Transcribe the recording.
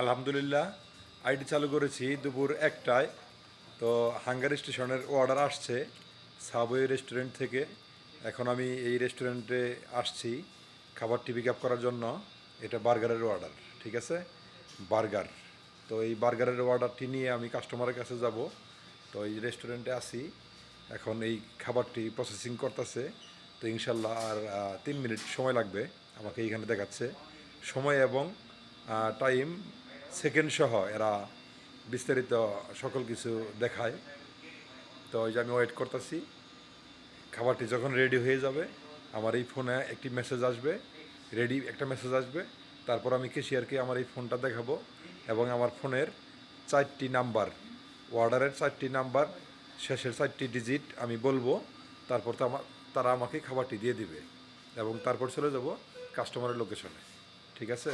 আলহামদুলিল্লাহ, আইডি চালু করেছি দুপুর 1টায়। তো হাঙ্গার স্টেশনের অর্ডার আসছে সাবওয়ে রেস্টুরেন্ট থেকে। এখন আমি এই রেস্টুরেন্টে আসছি খাবারটি পিক আপ করার জন্য। এটা বার্গারের অর্ডার, ঠিক আছে? বার্গার। তো এই বার্গারের অর্ডারটি নিয়ে আমি কাস্টমারের কাছে যাব। তো এই রেস্টুরেন্টে আসি, এখন এই খাবারটি প্রসেসিং করতেছে। তো ইনশাল্লাহ আর 3 মিনিট সময় লাগবে আমাকে এইখানে দেখাচ্ছে সময় এবং টাইম সেকেন্ড সহ এরা বিস্তারিত সকল কিছু দেখায়। তো ওই যে আমি ওয়েট করতেছি, খাবারটি যখন রেডি হয়ে যাবে আমার এই ফোনে একটি মেসেজ আসবে, রেডি একটা মেসেজ আসবে। তারপর আমি ক্যাশিয়ারকে আমার এই ফোনটা দেখাবো এবং আমার ফোনের 4টি নাম্বার, অর্ডারের 4টি নাম্বার, শেষের 4টি ডিজিট আমি বলবো। তারপর তো তারা আমাকে খাবারটি দিয়ে দিবে এবং তারপর চলে যাব কাস্টমারের লোকেশনে, ঠিক আছে?